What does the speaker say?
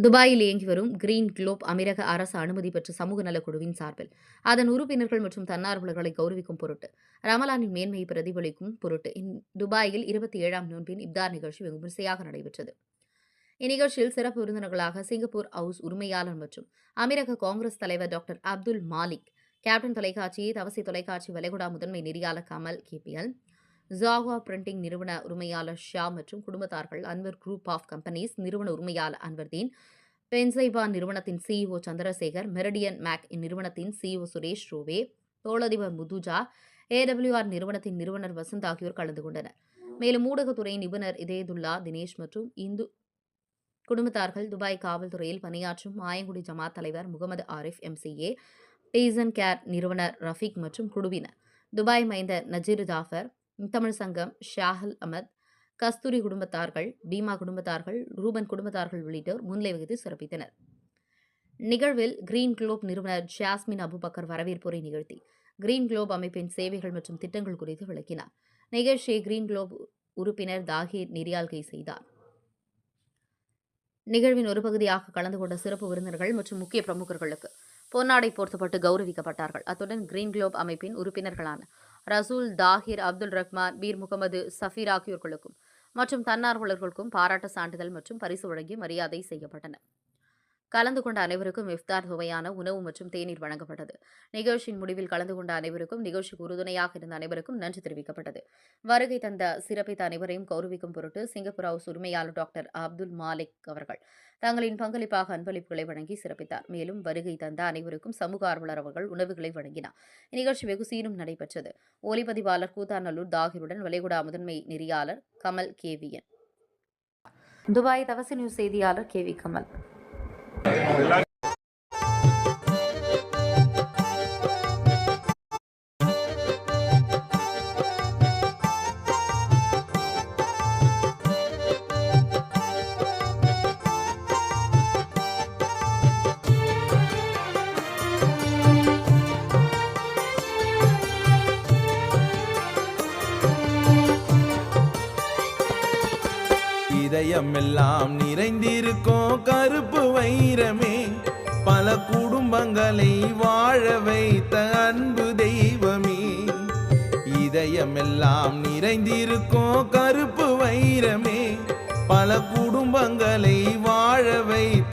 துபாயில் இயங்கி வரும் கிரீன் குளோப் அமீரக அரசு அனுமதி பெற்ற சமூக நலக் குழுவின் சார்பில் அதன் உறுப்பினர்கள் மற்றும் தன்னார்வலர்களை கௌரவிக்கும் பொருட்டு ரமலானின் மேன்மையை பிரதிபலிக்கும் பொருட்டு துபாயில் 27ஆம் நோன்பின் இப்தார் நிகழ்ச்சி வெகு விமர்சையாக நடைபெற்றது. இந்நிகழ்ச்சியில் சிறப்பு விருந்தினர்களாக சிங்கப்பூர் ஹவுஸ் உரிமையாளர் மற்றும் அமீரக காங்கிரஸ் தலைவர் டாக்டர் அப்துல் மாலிக், கேப்டன் தொலைக்காட்சி, தவசி தொலைக்காட்சி வளைகுடா முதன்மை நெறியாளர் கமல் கேபிஎல், ஜாகுவா பிரிண்டிங் நிறுவன உரிமையாளர் ஷா மற்றும் குடும்பத்தார்கள், அன்வர் குரூப் ஆஃப் கம்பெனிஸ் நிறுவன உரிமையாளர் அன்வர்தீன், பென்சைபா நிறுவனத்தின் சிஇஓ சந்திரசேகர், மெரிடியன் மேக் நிறுவனத்தின் சிஇஓ சுரேஷ் ரோவே, தோளதிபர் முதுஜா, ஏடபிள்யூஆர் நிறுவனத்தின் நிறுவனர் வசந்த் ஆகியோர் கலந்து கொண்டனர். மேலும் ஊடகத்துறை நிபுணர் இதேதுல்லா தினேஷ் மற்றும் இந்து குடும்பத்தார்கள், துபாய் காவல்துறையில் பணியாற்றும் மாயங்குடி ஜமாத் தலைவர் முகமது ஆரிஃப் எம்சிஏ, பீசன் கேர் நிறுவனர் ரஃபீக் மற்றும் குழுவினர், துபாய் மைந்தர் நஜீர் ஜாஃபர், தமிழ் சங்கம் ஷாஹல் அமத், கஸ்தூரி குடும்பத்தார்கள், பீமா குடும்பத்தார்கள், ரூபன் குடும்பத்தார்கள் உள்ளிட்டோர் முன்னிலை வகித்து சிறப்பித்தனர். நிகழ்வில் கிரீன் குளோப் நிறுவனர் ஜாஸ்மின் அபுபக்கர் வரவேற்புரை நிகழ்த்தி கிரீன் குளோப் அமைப்பின் சேவைகள் மற்றும் திட்டங்கள் குறித்து விளக்கினார். நிகழ்ச்சியை கிரீன் குளோப் உறுப்பினர் தாகீர் நெறியாள்கை செய்தார். நிகழ்வின் ஒரு பகுதியாக கலந்து கொண்ட சிறப்பு விருந்தினர்கள் மற்றும் முக்கிய பிரமுகர்களுக்கு பொன்னாடை போர்த்தப்பட்டு கௌரவிக்கப்பட்டார்கள். அத்துடன் கிரீன் குளோப் அமைப்பின் உறுப்பினர்களான ரசூல், தாஹிர், அப்துல் ரஹ்மான், பீர் முகமது சஃபீர் ஆகியோர்களுக்கும் மற்றும் தன்னார்வலர்களுக்கும் பாராட்டு சான்றிதழ் மற்றும் பரிசு வழங்கி மரியாதை செய்யப்பட்டன. கலந்து கொண்ட அனைவருக்கும் இஃப்தார் சுவையான உணவு மற்றும் தேநீர் வழங்கப்பட்டது. நிகழ்ச்சியின் முடிவில் கலந்து கொண்ட அனைவருக்கும், நிகழ்ச்சிக்கு உறுதுணையாக இருந்த அனைவருக்கும் நன்றி தெரிவிக்கப்பட்டது. வருகை தந்த சிறப்பித்த அனைவரையும் கௌரவிக்கும் பொருட்டு சிங்கப்பூர் ஹவுஸ் உரிமையாளர் டாக்டர் அப்துல் மாலிக் அவர்கள் தங்களின் பங்களிப்பாக அன்பளிப்புகளை வழங்கி சிறப்பித்தார். மேலும் வருகை தந்த அனைவருக்கும் சமூக ஆர்வலர் அவர்கள் உணவுகளை வழங்கினார். இந்நிகழ்ச்சி வெகு சீரும் நடைபெற்றது. ஒலிப்பதிவாளர் கூத்தாநல்லூர் தாகிருடன் வளைகுடா முதன்மை நெறியாளர் கமல் கேவிஎன். துபாய் தவசி நியூஸ் செய்தியாளர் கேவி கமல். இதயமெல்லாம் நிறைந்திருக்கும் கருப்பு வைரமே, பல குடும்பங்களை வாழ வைத்த அன்பு தெய்வமே. இதயமெல்லாம் நிறைந்திருக்கும் கருப்பு வைரமே, பல குடும்பங்களை வாழ வைத்த